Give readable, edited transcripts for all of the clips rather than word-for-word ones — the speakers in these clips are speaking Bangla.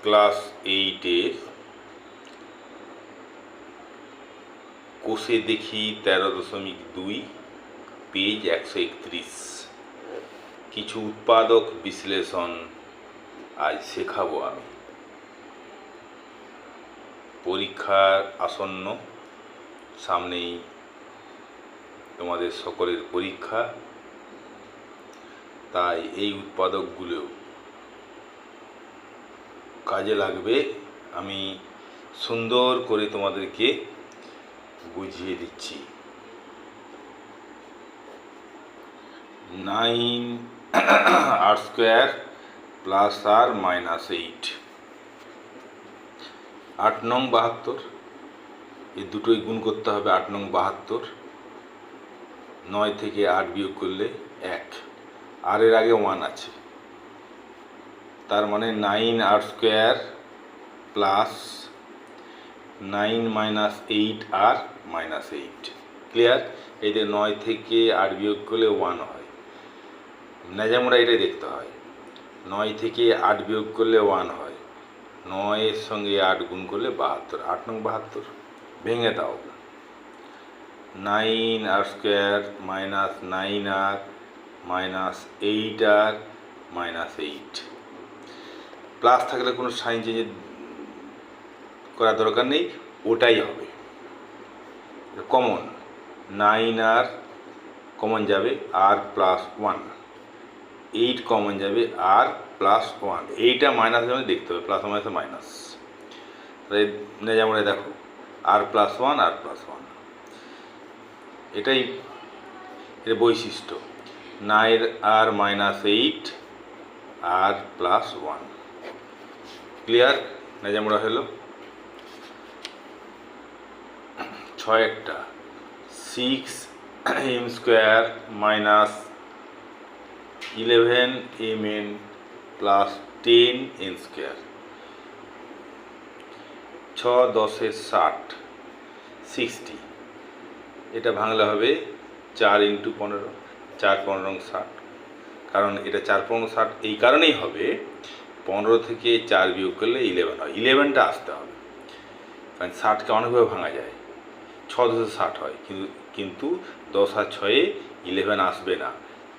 ক্লাস 8-এর কোষে দেখি 13.2 পেজ 131 কিছু উৎপাদক বিশ্লেষণ আজ শেখাবো আমি। পরীক্ষার আসন্ন, সামনেই তোমাদের সকলের পরীক্ষা, তাই এই উৎপাদকগুলো কাজে লাগবে। আমি সুন্দর করে তোমাদেরকে বুঝিয়ে দিচ্ছি। 9r স্কোয়ার প্লাস আর মাইনাস 8, 8 নং 72, এই দুটোই গুণ করতে হবে। 8 নং 72, 9 থেকে 8 বিয়োগ করলে 1, আর এর আগে 1 আছে, তার মানে 9r square plus 9 minus 8r minus 8। Clear? এই যে 9 থেকে 8 বিয়োগ করলে 1 হয়, নাজামরা এটাই দেখতে হয়। 9 থেকে 8 বিয়োগ করলে 1 হয়, 9 এর সঙ্গে 8 গুণ করলে 72, 8 নং 72। ভেঙে দাও। 9r square minus 9r minus 8r minus 8। Plus থাকলে কোনো সাইন চেঞ্জ করার দরকার নেই, ওটাই হবে। কমন 9r কমন যাবে, আর প্লাস 1, 8 কমন যাবে, আর প্লাস 1। এইটা মাইনাস যাবে, দেখতে হবে প্লাস মাইনাস মাইনাস। আমরা দেখো আর প্লাস 1, আর প্লাস 1, এটাই এর বৈশিষ্ট্য। 9r মাইনাস 8 আর প্লাস 1। ক্লিয়ার? নাজামরা হলো 6-একটা 6m square minus 11mn plus 10n square. 6 10 60, 60। এটা ভাঙলে হবে 4 × 15, 4 15 60। কারণ এটা 4 15 60 এই কারণেই হবে, 15 থেকে 4 বিয়োগ করলে 11 হয়। 11টা আসতে হবে, কারণ 60কে অনেকভাবে ভাঙা যায়। 6 10 60 হয়, কিন্তু 10 আর 6-এ 11 আসবে না।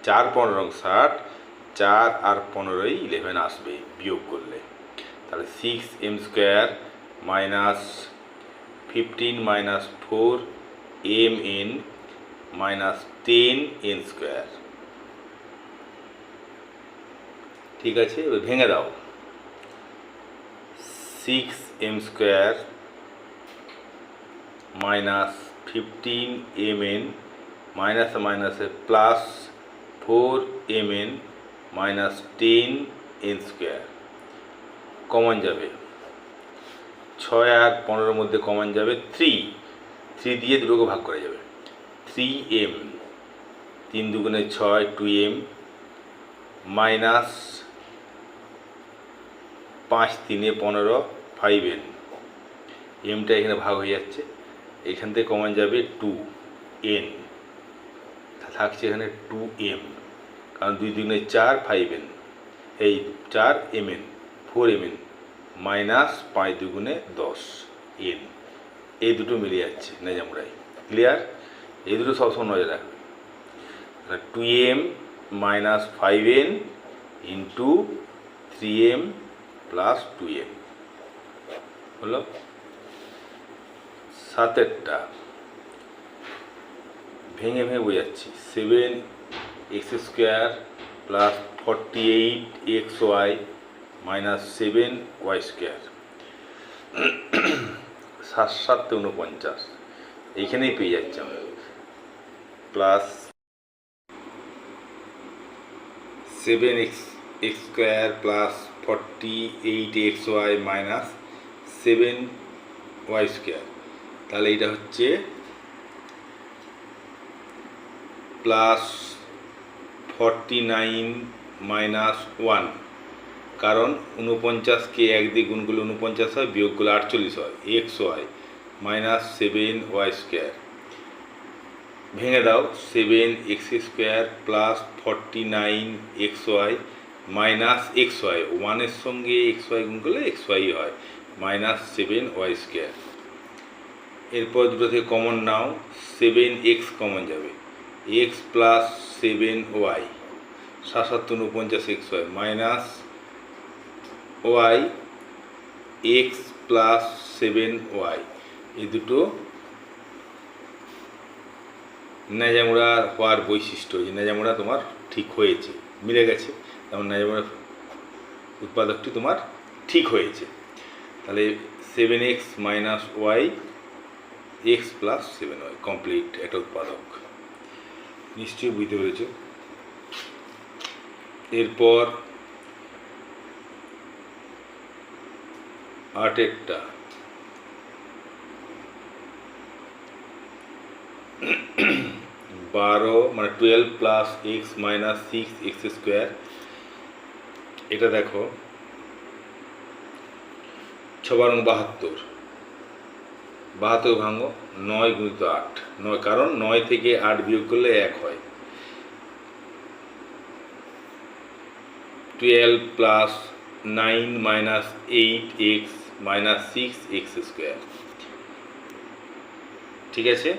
4 15 60, 4 আর 15-ই 11 আসবে বিয়োগ করলে। তাহলে 6m square minus 15 minus 4mn minus 10n square. ঠিক আছে, এবার ভেঙে দাও। 6m square minus 15mn minus মাইনাসে plus 4mn minus 10n square. Common যাবে 6 আর 15-এর মধ্যে কমন যাবে 3 দিয়ে দুটোকে ভাগ করা যাবে। 3m, 3 দুগুণে 6, 2m মাইনাস 5 3-এ 15, 5n। এমটা এখানে ভাগ হয়ে যাচ্ছে, এখান থেকে কমন যাবে 2n, থাকছে এখানে 2m, কারণ 2 দুগুণে 4, 5n, এই 4mn, 4mn মাইনাস 5 দুগুণে 10n। এই দুটো মিলে যাচ্ছে নাজামরাই। ক্লিয়ার? এই দুটো সবসময় নজর রাখবে। 2m minus 5n into 3m plus 2n হলো। 7-একটা ভেঙে ভেঙে বোঝাচ্ছি। 7x square plus 48xy minus 7y square. 7 7 49, এইখানেই পেয়ে যাচ্ছে আমরা। Plus 7x square plus 48xy minus 7y square. তাহলে এটা হচ্ছে প্লাস 49 মাইনাস 1, কারণ 49কে 1 দিয়ে গুণ করলে 49 হয়, বিয়োগ করলে 48 হয়। xy minus 7y square. ভেঙে দাও। 7x square plus 49xy minus x y, ওয়ানের সঙ্গে এক্স ওয়াই গুণ করলে এক্স ওয়াই হয়, মাইনাস 7y স্কোয়ার। এরপর দুটো থেকে কমন নাও, 7x কমন যাবে, x plus 7y, 7 × 49 xy, minus y x plus 7y। এই দুটো ন্যাজামুড়া হওয়ার বৈশিষ্ট্য, যে ন্যাজামুড়া তোমার ঠিক হয়েছে, মিলে গেছে, তেমন ন্যাজামুড়া উৎপাদকটি তোমার ঠিক হয়েছে। তাহলে 7x minus y x plus 7y complete একটা উৎপাদক। নিশ্চয়ই বুঝতে পেরেছ। এরপর 8 12 মানে 12 plus x minus 6x square. এটা দেখো 6 × 72 ভাঙো, 9 × 8, 9, কারণ 9 থেকে 8 বিয়োগ করলে 1 হয়। 12 plus 9 minus 8x minus 6x square. ঠিক আছে,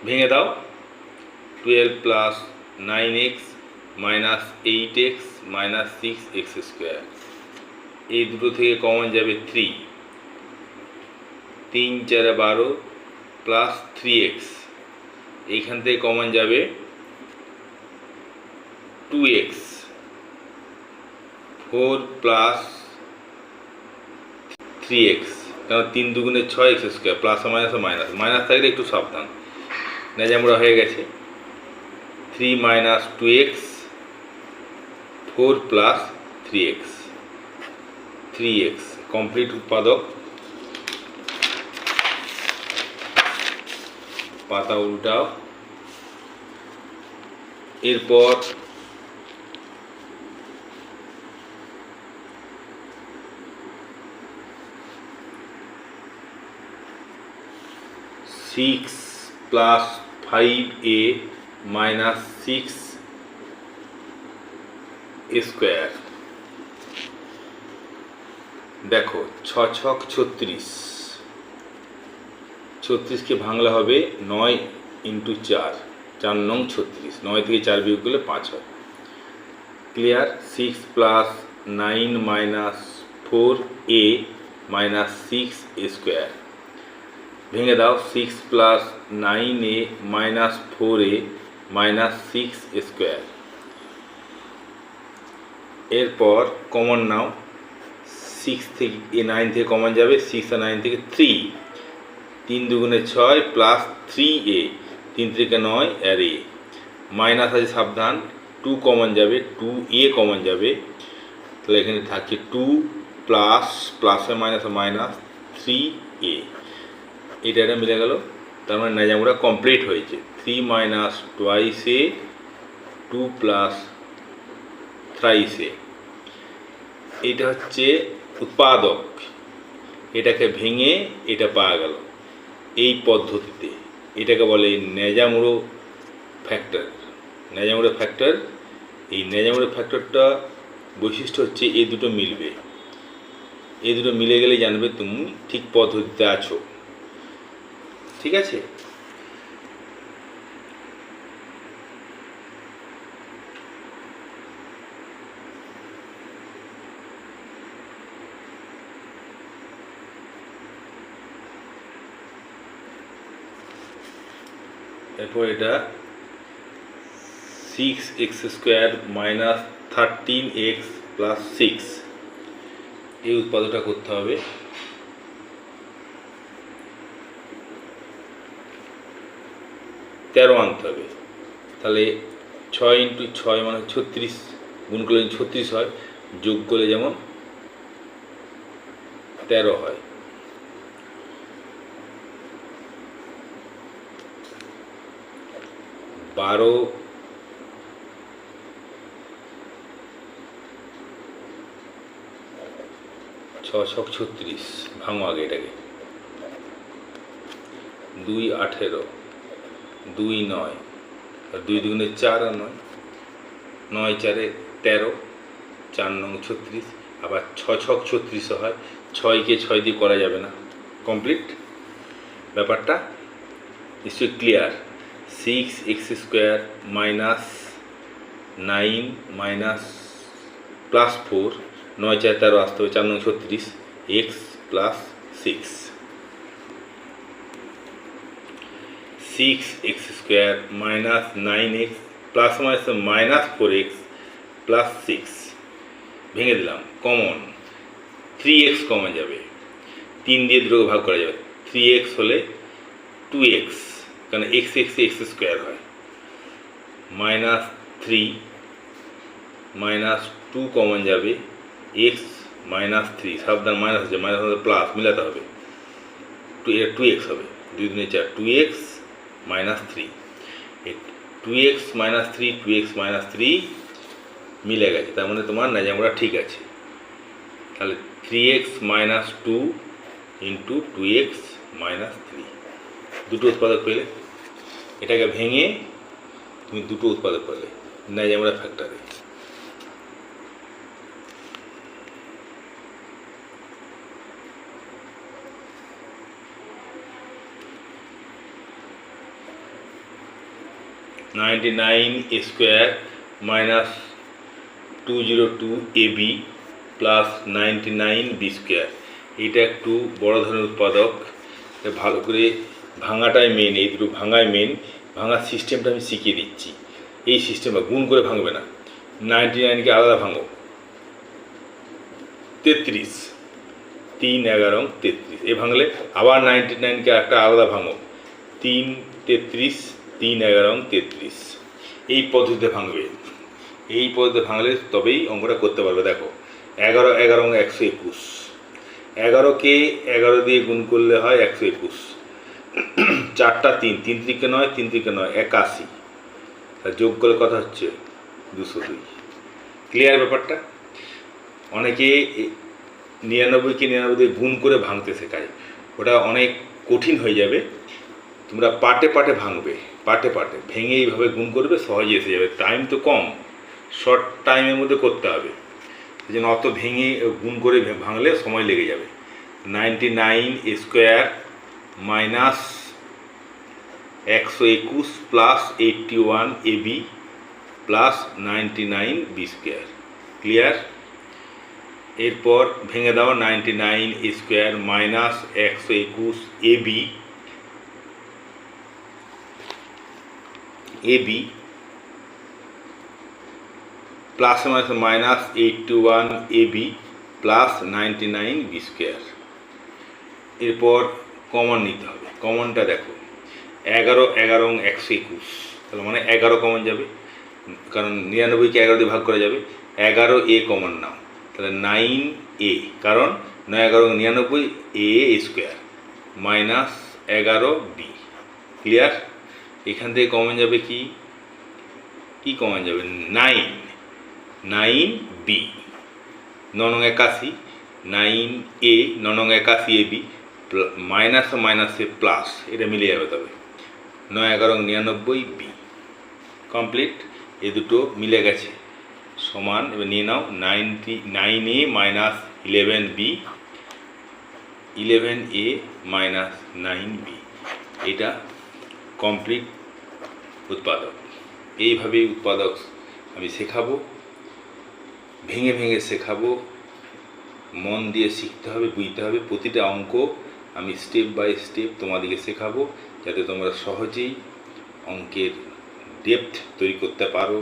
ভেঙে দাও। 12 plus 9x minus 8x minus 6x square. এই দুটো থেকে কমন যাবে 3, 3 × 4 = 12 প্লাস 3x। এইখান থেকে কমন যাবে 2x, 4 প্লাস 3x, কারণ 3 × 2 = 6x square, plus minus minus, minus থাকলে একটু সাবধান, ন্যাজামুড়া হয়ে গেছে। 3 minus 2x, 4 plus 3x, 3x complete উৎপাদক। পাতা উল্টাও। এরপর 6 প্লাস 5a মাইনাস 6 স্কোয়ার। দেখো 6 × 6 = 36, 36কে ভাঙলে হবে 9 × 4, 4 নং 36, 9 থেকে 4 বিয়োগ করলে 5 হয়। Clear. 6 plus 9 minus 4a minus 6 square. ভেঙে দাও। 6 plus 9a minus 4a minus 6 square. এরপর কমন নাও, 6 থেকে 9 থেকে কমন যাবে, 6 আর 9 থেকে 3, 3 × 2 = 6 প্লাস 3a, 3 থেকে 9 আর a, মাইনাস আছে সাবধান, 2 কমন যাবে, 2a কমন যাবে, তাহলে এখানে থাকছে 2 প্লাস প্লাসে মাইনাসে মাইনাস 3a। এটা মিলে গেল, তার মানে ন্যাজামুড়া কমপ্লিট হয়েছে। 3 মাইনাস 2a, 2 প্লাস 3a, এটা হচ্ছে উৎপাদক। এটাকে ভেঙে এটা পাওয়া গেল এই পদ্ধতিতে। এটাকে বলে ন্যাজামুড়ো ফ্যাক্টর। ন্যাজামুড়ো ফ্যাক্টর, এই ন্যাজামুড়ো ফ্যাক্টরটা বৈশিষ্ট্য হচ্ছে এই দুটো মিলবে, এই দুটো মিলে গেলে জানবে তুমি ঠিক পদ্ধতিতে আছো। ঠিক আছে, এরপর এটা 6x square minus 13x plus 6, এই উৎপাদকটা করতে হবে। তেরো আনতে হবে। তাহলে 6 × 6 মানে 36, গুণ করলে 36 হয়, যোগ করলে যেমন 13 হয়। বারো 6 × 36, ভাঙো আগে এটাকে। 2 × 18, 2 × 9, আর 2 দুগুণে 4 আর 9, 9 4 13, 4 নং 36, আবার 6 ছক 36 হয়, 6কে 6 দিয়ে করা যাবে না। কমপ্লিট ব্যাপারটা নিশ্চয়ই clear. 6x square minus 9 minus plus 4, 9 4 13 আসতে হবে, 4 নং 36, x plus 6, 6x square minus 9x plus minus 4x plus 6, ভেঙে দিলাম, কমন 3x কমন যাবে, 3 দিয়ে দুটোকে ভাগ করা যাবে, 3x হলে 2x, কারণ x স্কোয়ার হয়, মাইনাস 3 মাইনাস 2 কমন যাবে, x মাইনাস 3, সাবধান মাইনাস আছে, মাইনাস প্লাস মিলাতে হবে, 2x হবে, 2 দুগুণে 4, 2x minus 3, 2x minus 3, 2x minus 3 মিলে গেছে, তার মানে তোমার নাজামরা ঠিক আছে। তাহলে 3x minus 2 into 2x minus 3, দুটো উৎপাদক পেলে, এটাকে ভেঙে তুমি দুটো উৎপাদক পেলে নাজামরা ফ্যাক্টরে। (99 square minus 202 AB plus 99 B square, এইটা একটু বড় ধরনের উৎপাদক, ভালো করে ভাঙাটাই মেন, এই দুটো ভাঙাই মেন, ভাঙার সিস্টেমটা আমি শিখিয়ে দিচ্ছি। এই সিস্টেমটা গুণ করে ভাঙবে না, 99কে আলাদা ভাঙো, 33, 3 11 33, এ ভাঙলে আবার 99কে একটা আলাদা ভাঙো, 3 33, 3 11 33, এই পদ্ধতিতে ভাঙবে। এই পদ্ধতিতে ভাঙলে তবেই অঙ্কটা করতে পারবে। দেখো 11 11 121, 11কে 11 দিয়ে গুণ করলে হয় 121, 4টা 3, 3 3কে 9, 3 3কে 9 81, তার যোগ করলে কথা হচ্ছে 202। ক্লিয়ার ব্যাপারটা? অনেকে 99কে 99 দিয়ে গুণ করে ভাঙতে শেখায়, ওটা অনেক কঠিন হয়ে যাবে। তোমরা পাটে পাটে ভাঙবে, পাটে পাটে ভেঙে এইভাবে গুণ করবে, সহজে এসে যাবে। টাইম তো কম, শর্ট টাইমের মধ্যে করতে হবে, এই জন্য অত ভেঙে গুণ করে ভাঙলে সময় লেগে যাবে। 99 square minus 121 plus 81 AB plus 99 B square. Clear? এরপর ভেঙে দাও 99 square minus 121 AB plus minus 81 AB plus 99 B square. এরপর কমন নিতে হবে, কমনটা দেখো 11 11 121, তাহলে মানে 11 কমন যাবে, কারণ 99কে 11 দিয়ে ভাগ করা যাবে, 11A কমন নাও, তাহলে 9A, কারণ 9 11 99 A square minus 11B। Clear? এখান থেকে কমন যাবে কি কমন যাবে 9B, 9 81, 9A 9 81 AB মাইনাস মাইনাসে প্লাস, এটা মিলে যাবে, তবে 9 11 99 B। কমপ্লিট, এ দুটো মিলে গেছে সমান। এবার নিয়ে নাও 9A minus 11B, 11A minus 9B, এটা কমপ্লিট উৎপাদক। এইভাবে উৎপাদক আমি শেখাবো, ভেঙে ভেঙে শেখাবো, মন দিয়ে শিখতে হবে, বুঝতে হবে। প্রতিটা অঙ্ক আমি স্টেপ বাই স্টেপ তোমাদেরকে শেখাবো, যাতে তোমরা সহজেই অঙ্কের ডেপথ তৈরি করতে পারো।